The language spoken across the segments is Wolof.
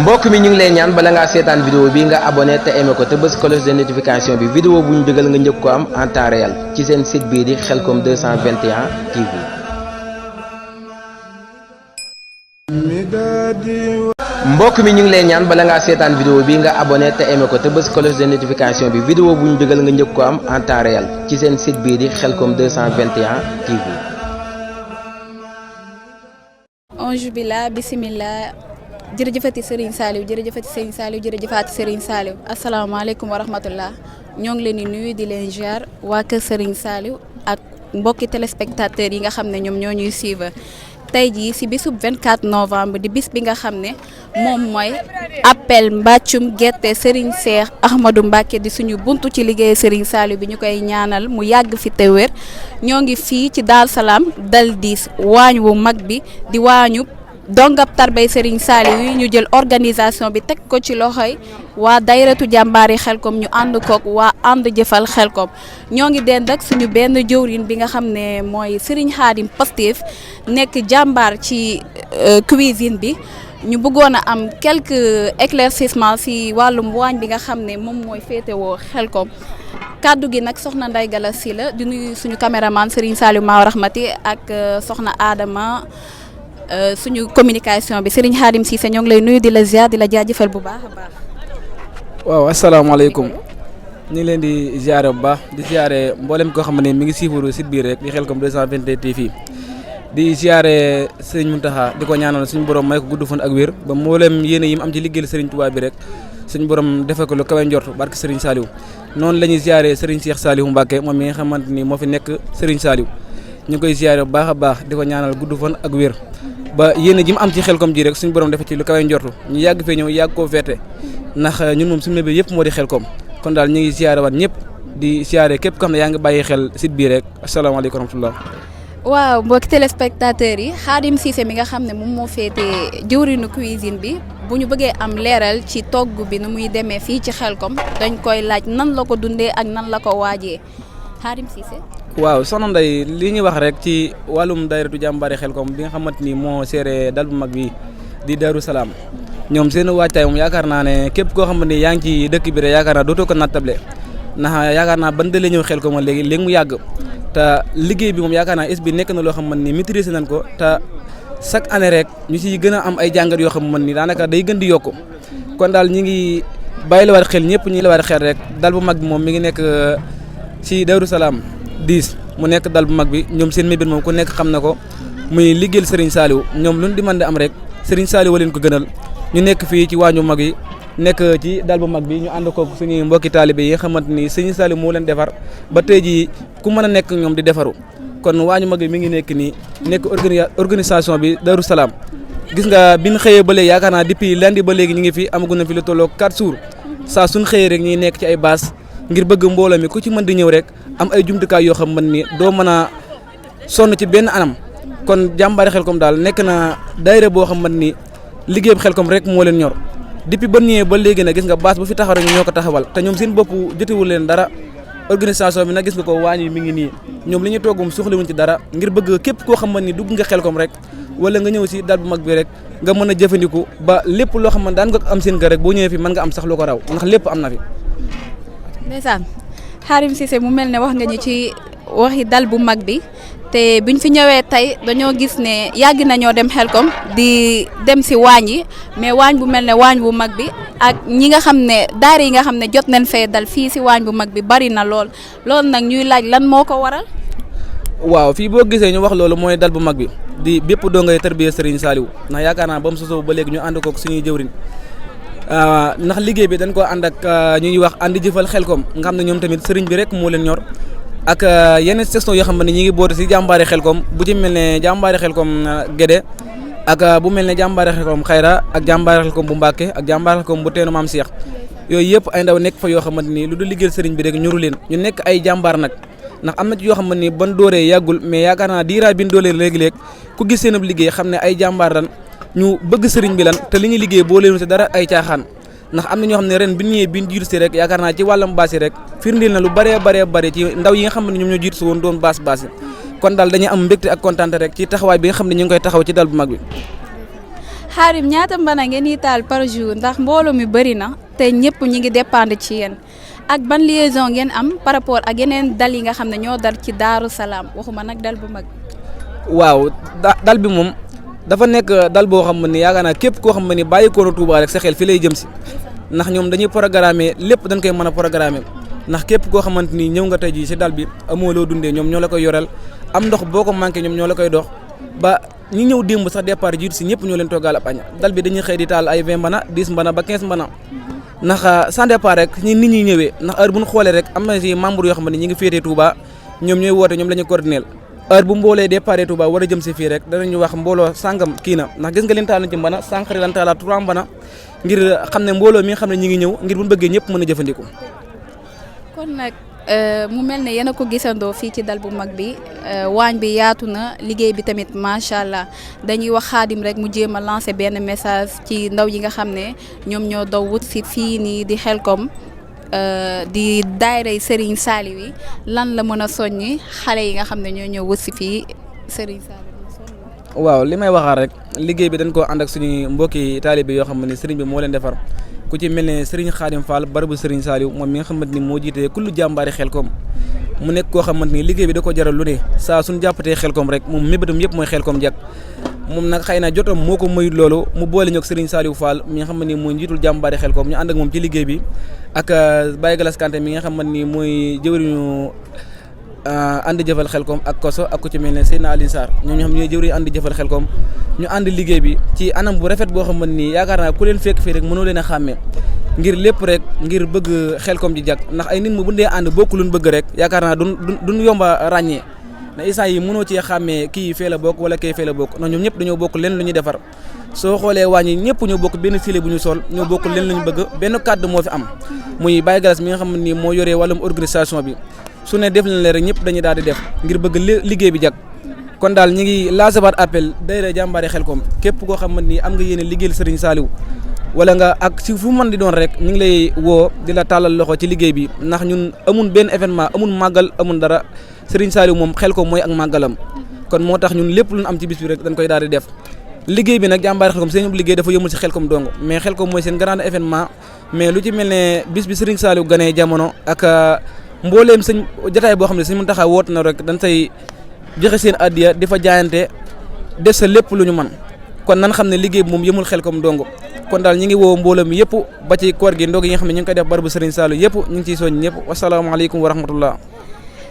mbokk mi ñu ngi lay ñaan bala ngaa seetaan vidéo bi nga abonné te aimé ko te bës cloche de notification bi vidéo bu ñu dugal nga njëkk ko am en temps réel ci seen site bii di Khelcom 221 TV. mbokk mi ñu ngi lay ñaan bala ngaa seetaan vidéo bi nga abonné te aimé ko te bës cloche de notification bi vidéo bu ñu dugal nga njëkk ko am en temps réel ci seen site bii di Khelcom 221 TV. Ange billah bismillah jërëjëfati Serigne Saliou jërëjëfati Serigne Saliou jërëjëfati Serigne Saliou asalaamaaleykum wa rahmatullah ñoo ngi leen di nuyu di leen ziar waa kër Serigne Saliou ak mbokki téléspectateurs yi nga xam ne ñoom ñoo ñuy suivre tey jii si bisub 24 novembre di bis bi nga xam ne moom mooy appel mbàccum gerte Serigne Cheikh Ahmadou Mbacké di suñu buntu ci liggéey Serigne Saliou bi ñu koy ñaanal mu yàgg fi te wér ñoo ngi fii ci Dar Salaam dal diis waañ wu mag bi di waañu dongab tarbay Serigne Saliou yi ñu jël organisation bi teg ko ci loxoy waa dayratu jàmbaari Khelcom ñu ànd kook waa ànd jëfal Khelcom ñoo ngi dend ak suñu benn jëwriñ bi nga xam ne mooy Serigne Khadim Pastef nekk jàmbaar ci cuisine bi ñu bëggoon a am quelques éclaircissements si wàllum waañ bi nga xam ne moom mooy féetewoo Khelcom kaddu gi nag soxna Ndeye Gala Sylla di nuyu suñu caméraman Serigne Saliou Maw Rahmati ak soxna Adama suñu communication bi Serigne Khadim Cissé ñoo ngi lay nuyu di la ziar di la jaajëfal bu baax a baax. waaw asalaamaaleykum ñu ngi leen di ziare bu baax di ziare mboolem koo xam ne mi ngi suivre site biir rek di Khelcom 221 TV di ziare Serigne Mountakha di ko ñaanal suñu borom may ko gudd fan ak wér ba mboolem yéene yi mu am ci liggéeyal Serigne Touba bi rek suñu borom defal ko lu kawe njort barke Serigne Saliou noonu la ñuy ziare Serigne Cheikh Saliou Mbacké moom mi nga xamante ni moo fi nekk Serigne Saliou ñu koy ziare bu baax a baax di ko ñaanal gudd fan ak wér. ba yéen ji mu am ci Khelcom ji rek suñu borom defe ci lu kawe njortu ñu yàgg fee ñëw yàgg koo feete ndax ñun moom suñu mébé yëpp moo di Khelcom kon daal ñu ngi siyaare waat ñëpp di siyaare képp ko xam ne yaa ngi bàyyi xel site bii rek asalaamaaleykum wa rahmatullah. waaw mbokki téléspectateurs yi Khadim Cissé mi nga xam ne moom moo féete jëwriñu cuisine bi bu ñu bëggee am leeral ci togg bi nu muy demee fii ci Khelcom dañ koy laaj nan la ko dundee ak nan la ko waajee Khadim Cissé. waaw soxna Ndeye li ñuy wax rek ci wàllum dayratu jàmbaari Khelcom bi nga xamante ni moo seere dal bu mag bi di Darou Salaam ñoom seen waajtaay moom yaakaar naa ne képp koo xamante ni yaa ngi ci dëkk bi rek yaakaar naa dootoo ko nattable ndax yaakaar naa ban dalee ñëw Khelcom léegi mu yàgg te liggéey bi moom yaakaar naa is bi nekk na loo xamante ni maîtriser nañ ko te chaque année rek ñu ciy gën a am ay jàngat yoo xamante ni daanaka day gën di yokku kon daal ñi ngi bàyyi la war xel ñëpp ñi la war xel rek dal bu mag bi moom mi ngi nekk ci Darou Salaam 10 mu nekk dal bu mag bi ñoom seen mébét moom ku nekk xam na ko muy liggéeyal Serigne Saliou ñoom lu ñu di mën di am rek Serigne Saliou wa leen ko gënal ñu nekk fii ci waañu mag yi nekk ci dal bu mag bi ñu ànd koog suñuy mbokki taalibe yi nga xamante ni Serigne Saliou moo leen defar ba tey jii ku mën a nekk ñoom di defaru kon waañu mag bi mi ngi nekk nii nekk organisation bi Darou Salaam gis nga bi ñu xëyee ba léegi yaakaar naa depuis lundi ba léegi ñu ngi fi amagu na fi lu tolloo 4 jours saa suñ xëyee rek ñuy nekk ci ay base ngir bëgg mbooloo mi ku ci mën di ñëw rek am ay jumtukaay yoo xam man ni doo mën a sonn ci benn anam kon jàmbaari Khelcom daal nekk na daayira boo xam man ni liggéey Khelcom rek moo leen ñor depuis ba ñëwee ba léegi nag gis nga base bu fi taxaw rek ñoo ko taxawal te ñoom seen bopp jotewul leen dara organisation bi nag gis nga ko waañ yi mi ngi nii ñoom li ñu toggum soxlawuñ ci dara ngir bëgg képp koo xam man ni dugg nga Khelcom rek wala nga ñëw si dal bu mag bi rek nga mën a jëfandiku ba lépp loo xam ne daan nga am seen kër rek boo ñëwee fi mën nga am sax lu ko raw ndax lépp am na fi. ndeysaan Khadim Cissé mu mel ne wax nga ñu ci waxi dal bu mag bi te buñ fi ñëwee tey dañoo gis ne yàgg nañoo dem Khelcom di dem si waañ yi mais waañ bu mel ne waañ bu mag bi ak ñi nga xam ne daara yi nga xam ne jot nañ fee dal fii si waañ bu mag bi bari na loolu nag ñuy laaj lan moo ko waral. waaw fii boo gisee ñu wax loolu mooy dal bu mag bi di bépp doo ngay tarbiya Serigne Saliou ndax yaakaar naa ba mu sosoo ba léegi ñu ànd kook suñuy jëwriñ ndax liggéey bi dañ ko ànd ak ñu ñuy wax ànd jëfal Khelcom nga xam ne ñoom tamit sëriñ bi rek moo leen ñor ak yeneen section yoo xam ne ñi ngi boote si jàmbaari Khelcom bu ci mel ne jàmbaari Khelcom Guédé ak bu mel ne jàmbaari Khelcom Xayra ak jàmbaari Khelcom bu Mbàkke ak jàmbaari Khelcom bu teenu Maam Cheikh yooyu yëpp ay ndaw nekk fa yoo xamante ni lu dul liggéeyal sëriñ bi rek ñoru leen ñu nekk ay jàmbaar nag ndax am na ci yoo xamante ni ban dooree yàggul mais yaakaar naa diiraa bi ñu doolee léegi-léeg ku gis seen ab liggéey xam ne ay jàmbaar lan ñu bëgg sëriñ bi lan te li ñuy liggéey boo leen si dara ay caaxaan ndax am na ñoo xam ne ren bi ñëwee bi ñu jiitu si rek yaakaar naa ci wàllam baasi rek firndeel na lu bëree bëri ci ndaw yi nga xam ne ñoom ñoo jiitu si woon doon baasi kon daal dañuy am mbégte ak kontaan rek ci taxawaay bi nga xam ne ñu ngi koy taxaw ci dal bu mag bi. Xaadim ñaata mbana ngeen di taal par jour ndax mbooloo mi bëri na te ñëpp ñi ngi dépendre ci yéen ak ban liaison ngeen am par rapport ak yeneen dal yi nga xam ne ñoo dal ci Daaru Salaam waxuma nag dal bu mag. waaw dal bi moom dafa nekk dal boo xam ne yaakaar naa képp koo xam ne bàyyi ko Touba rek sa xel fi lay jëm si ndax ñoom dañuy programmer lépp dañ koy mën a programmer ndax képp koo xamante ni ñëw nga tey jii si dal bi amoo loo dundee ñoom ñoo la koy yoreel am ndox boo ko manqué ñoom ñoo la koy dox ba ñi ñëw démb sax départ jiitu si ñëpp ñoo leen toggal ab añ dal bi dañuy xëy di taal ay 20 mbana 10 mbana ba 15 mbana ndax sans départ rek ñi nit ñi ñëwee ndax heure bu ñu xoolee rek am na si membre yoo xam ne ñi ngi féetee Touba ñoom ñooy woote ñoom la ñuy coordonner heure bu mboolee départ Touba war a jëm si fii rek danañu wax mbooloo sàngam kii na ndax gis nga leen taal na ci mbana sànqari lan taalaat 3 mbana ngir xam ne mbooloo mi nga xam ne ñi ngi ñëw ngir bu bëggee ñëpp mën a jëfandikoo. kon nag mu mel ne yéen a ko gisandoo fii ci dal bu mag bi waañ bi yaatu na liggéey bi tamit macha allah dañuy wax Xaadim rek mu jéem a lancé benn message ci ndaw yi nga xam ne ñoom ñoo daw wut si fii nii di Xelcom di daayira Serigne Saliou yi lan la mën a soññi xale yi nga xam ne ñoo ñëw wut si fii Serigne Saliou. waaw li may waxaat rek liggéey bi dañ koo ànd ak suñu mbokki taalibe yoo xam ne Serigne bi moo leen defar ku ci mel ne Serigne Khadim Fall barabu Serigne Saliou moom mi nga xamante ni moo jiite kullu jàmbaari Xelcom mu nekk koo xamante ni liggéey bi da ko jaral lu ne saa suñu jàppatee Xelcom rek moom mébétam yëpp mooy Xelcom jag moom nag xëy na jotam moo ko mayut loolu mu boole ñoog Serigne Saliou Fall mi nga xamante ni mooy njiitul jàmbaari Xelcom ñu ànd ak moom ci liggéey bi ak Baye Galas Kanté mi nga xamante ni mooy jëwriñu ànd jëfal Xelcom ak koso ak ku ci mel ne Seydina Aline Sarr ñoom ñoo xam ñooy jëwriñu ànd jëfal Xelcom ñu ànd liggéey bi ci anam bu rafet boo xamante ni yaakaar naa ku leen fekk fii rek mënoo leen a xàmmee ngir lépp rek ngir bëgg Xelcom ji jag ndax ay nit mu bu dee ànd bokku luñ bëgg rek yaakaar naa duñ yomba ràññee na instant yi mënoo cee xàmmee kii fee la bokk wala kii fee la bokk ndax ñoom ñëpp dañoo bokk leen lu ñuy defar soo xoolee wàññi ñëpp ñoo bokk benn style bu ñu sol ñoo bokk leen lu ñu bëgg benn kàddu moo fi am muy Baye Galas mi nga xam ne moo yoree wàllum organisation bi su ne def leen rek ñëpp dañuy daal di def ngir bëgg liggéey bi jag kon daal ñi ngi lancé waat appel daayira jàmbaari Xelcom képp koo xamante ni am nga yéene liggéeyal Serigne Saliou wala nga ak si fu mën di doon rek ñu ngi lay woo di la tàllal loxo ci liggéey bi ndax ñun amun benn événement amun màggal amun dara Serigne Saliou moom Xelcom mooy ak màggalam kon moo tax ñun lépp lu am ci bis bi rek dañ koy daal di def liggéey bi nag jàmbaari Xelcom seen liggéey dafa yëmul si Xelcom dong mais Xelcom mooy seen grand événement mais lu ci mel ne bis bi Serigne Saliou ganee jamono ak mbooleem sëñ jotaay boo xam ne sëñ Muntaxa woote na rek dañ say joxe seen addiya di fa jaayante def sa lépp lu ñu man kon nan xam ne liggéey bi moom yëmul Xelcom dong kon daal ñi ngi woo mbooloo mi yëpp ba ci koor gi ndog yi nga xam ne ñu ngi koy def barabu Serigne Saliou yëpp ñu ngi ciy soñ ñëpp wasalaamaaleykum wa rahmatullah.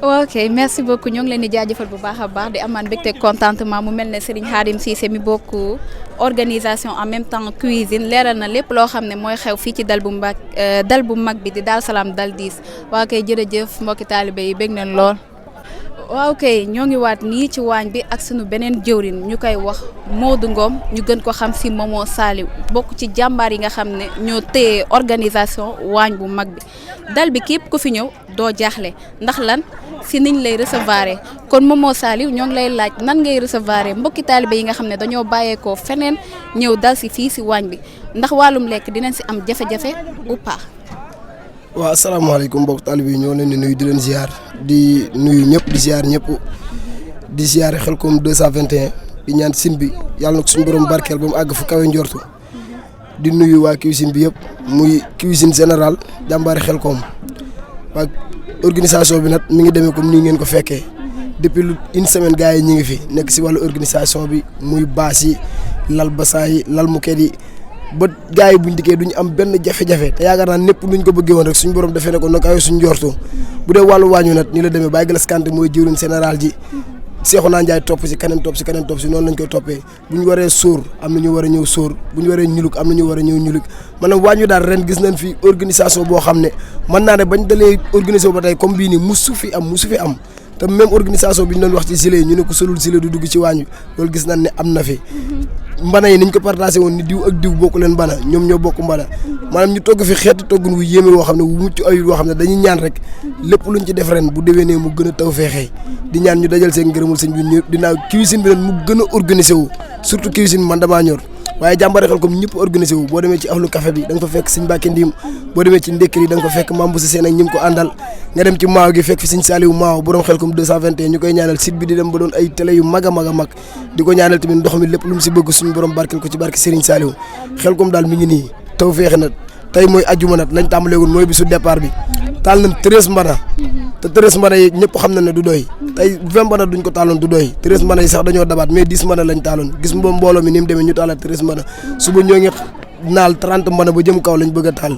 ok merci beaucoup ñoo ngi leen di jaajëfal bu baax a baax di amaan mbégte contentement mu mel ne Serigne Khadim Cissé mi bokk organisation en même temps cuisine leeral na lépp loo xam ne mooy xew fii ci dal bu mag bi di Daaru Salaam dal 10 waa kay jërëjëf mbokki taalibe yi bég nañ lool. waaw kay ñoo ngi waat nii ci waañ bi ak sunu beneen jëwrin ñu koy wax Modou Ngom ñu gën ko xam si Momo Saliou bokk ci jàmbaar yi nga xam ne ñoo téye organisation waañ bu mag bi dal bi képp ku fi ñëw doo jaaxle ndax lan si niñ lay recevoir kon Momo Saliou ñoo ngi lay laaj nan ngay recevoir mbokki taalibe yi nga xam ne dañoo bàyyeekoo feneen ñëw dal si fii si waañ bi ndax wàllum lekk dinañ si am jafe-jafe ou pas. waaw asalaamaaleykum mbokk taalibe yi ñoo leen di nuyu di leen ziar di nuyu ñëpp di ziar ñëpp di ziare Xelcom 221 di ñaan sin bi yàlla na ko suñu borom barkeel ba mu àgg fu kawe njortu di nuyu waa cuisine bi yëpp muy cuisine générale jàmbaari Xelcom waa organisation bi nag mi ngi demee comme nii ngeen ko fekkee depuis une semaine gars yi ñu ngi fi nekk si wàllu organisation bi muy baas yi lal basan yi lal muket yi ba gars yi buñ dikkee duñu am benn jafe-jafe te yaakaar naa népp nuñ ko bëggee woon rek suñu borom defee ne ko nag ay suñu njortu bu dee wàllu waañu nag ni la demee Baye Galas Kanté mooy jëwriñ général ji Seexuna Njaay topp si keneen topp si noonu lañ koy toppee bu ñu waree sóor am na ñu war a ñëw sóor bu ñu waree ñuluk am na ñu war a ñëw ñuluk maanaam waañu daal ren gis nañ fi organisation boo xam ne mën naa ne bañ dalee organisation ba tey comme bii nii musu fi am te même organisation bi ñu doon wax ci gilet ñu ne ko solul gilet du dugg ci waañ wi loolu gis nañ ne am na fi mbana yi niñ ko partagé woon ni diw ak diw bokku leen mbana ñoom ñoo bokk mbana maanaam ñu togg fi xeetu toggun wu yéeme woo xam ne wu mucc ayib woo xam ne dañuy ñaan rek lépp luñ ci def ren bu déwénee mu gën a taw feexee di ñaan ñu dajal seen ngërëmul sëñ bi ñu dinaa cuisine bi ren mu gën a organisé wu surtout cuisine man damaa ñor waaye jàmbaare Xelcom ñëpp organisé wu boo demee ci ahlu café bi da nga fa fekk Sëñ Mbàkke Ndiim boo demee ci ndékkri yi da nga fa fekk Mame Boussa Sène ak ñi mu ko àndal nga dem ci maaw gi fekk fi Sëñ Saliou Maaw borom Xelcom 221 ñu koy ñaanal site bi di dem ba doon ay télé yu mag a mag a mag di ko ñaanal tamit ndox mi lépp lu mu si bëgg suñu borom barkeel ko ci barke Serigne Saliou Xelcom daal mi ngi nii taw feexe na tey mooy ajjuma nag lañ tàmbalee woon mooy bisu départ bi taal nañ 13 mbana te 13 mbana yi ñëpp xam na ne du doy tey 20 mbana duñ ko taaloon du doy 13 mbana yi sax dañoo dabaat mais 10 mbana lañ taaloon gis nga mbooloo mi ni mu demee ñu taalaat 13 mbana suba ñoo ngi naal 30 mbana ba jëm kaw lañ bëgg a taal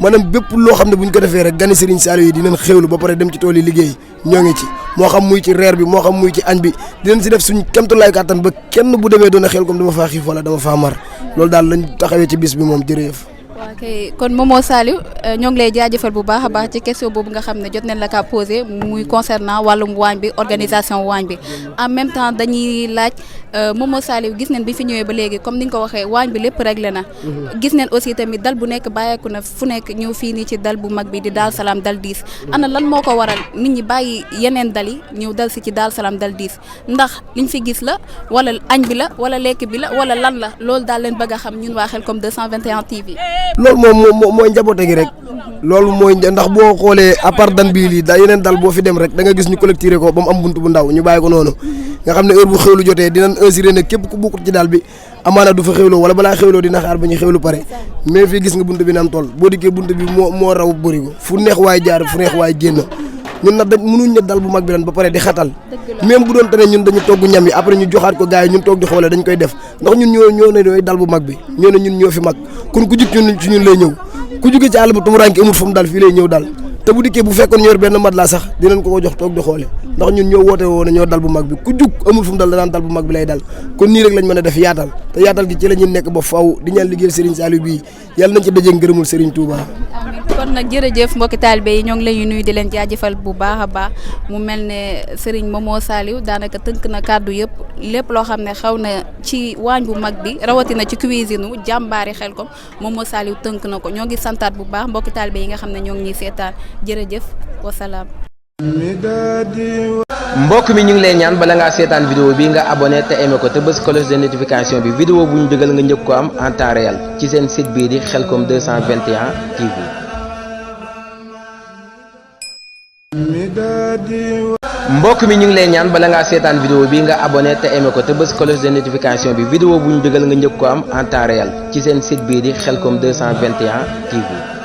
maanaam bépp loo xam ne buñ ko defee rek gani Serigne Saliou yi dinañ xéwlu ba pare dem ci tool yi liggéey ñoo ngi ci moo xam muy ci reer bi moo xam muy ci añ bi dinañ si def suñ kemtulaay kàttan ba kenn bu demee doon a Xelcom dama faa xiif wala dama faa mar loolu daal lañ taxawee ci bis bi moom jërëjëf. ok kon Momo Saliou ñoo ngi lay jaajëfal bu baax a baax ci question boobu nga xam ne jot nañ la kaa posé muy concernant wàllum waañ bi organisation waañ bi en même temps dañuy laaj Momo Saliou gis nañ bi fi ñëwee ba léegi comme ni nga ko waxee waañ bi lépp réglé na gis nañ aussi tamit dal bu nekk bàyyeeku na fu nekk ñëw fii nii ci dal bu mag bi di Daal Salaam dal 10 ana lan moo ko waral nit ñi bàyyi yeneen dal yi ñëw dal si ci Daal Salaam dal 10 ndax liñ fi gis la wala añ bi la wala lekk bi la wala lan la loolu daal leen bëgg a xam ñun waa Xelcom 221 TV. loolu moom mooy njaboote gi rek loolu mooy ndax boo xoolee à part dan bii lii da yeneen dal boo fi dem rek da nga gis ñu collecté ko ba mu am buntu bu ndaw ñu bàyyi ko noonu nga xam ne heure bu xewlu jotee dinañ assuré ne képp ku bokkut ci daal bi amaana du fa xewloo wala balaa xewloo dina xaar ba ñu xewlu pare mais fii gis nga buntu bi na am toll boo dikkee buntu bi moo raw bëri ko fu neex waay jaar fu neex waay génn ñun nag dañ mënuñ ne dal bu mag bi lan ba pare di xatal même bu doon tane ñun dañu togg ñam yi après ñu joxaat ko gars yi ñun toog di xoolee dañ koy def ndax ñun ñoo ne ñooy dal bu mag bi ñoo ne ñun ñoo fi mag kon ku jug ci ñun lay ñëw ku jugee ci àll ba tumuraanke amul fu mu dal fii lay ñëw dal te bu dikkee bu fekkoon ñor benn mat laa sax dinañ ko jox toog di xoole ndax ñun ñoo woote woo ne ñoo dal bu mag bi ku jug amul fu mu dal danaan dal bu mag bi lay dal kon nii rek lañ mën a def yaatal te yaatal gi ci la ñuy nekk ba faw di ñaan liggéeyal Serigne Saliou bii yàlla nañ ci dajee ngërëmul Serigne Touba. kon nag jërëjëf mbokki taalibe yi ñoo ngi leen nuyu di leen jaajëfal bu baax a baax mu mel ne Serigne Momo Saliou daanaka tënk na kàddu yëpp lépp loo xam ne xaw na ci waañ bu mag bi rawatina ci cuisine u jàmbaari Xelcom Momo Saliou tënk na ko ñoo ngi santaat bu baax mbokki taalibe yi nga xam ne ñoo ngi ñuy seetaan jërëjëf wasalaam. mbokk mi ñu ngi lay ñaan bala ngaa seetaan vidéo bi nga abonné te aimé ko te bës cloche de notification bi vidéo bu ñu dugal nga njëkk ko am en temps réel ci seen site bii di Xelcom 221 TV. mbokk mi ñu ngi lay ñaan bala ngaa seetaan vidéo bi nga abonné te aimé ko te bës cloche de notification bi vidéo bu ñu dugal nga njëkk ko am en temps réel ci seen site bii di Xelcom 221 TV.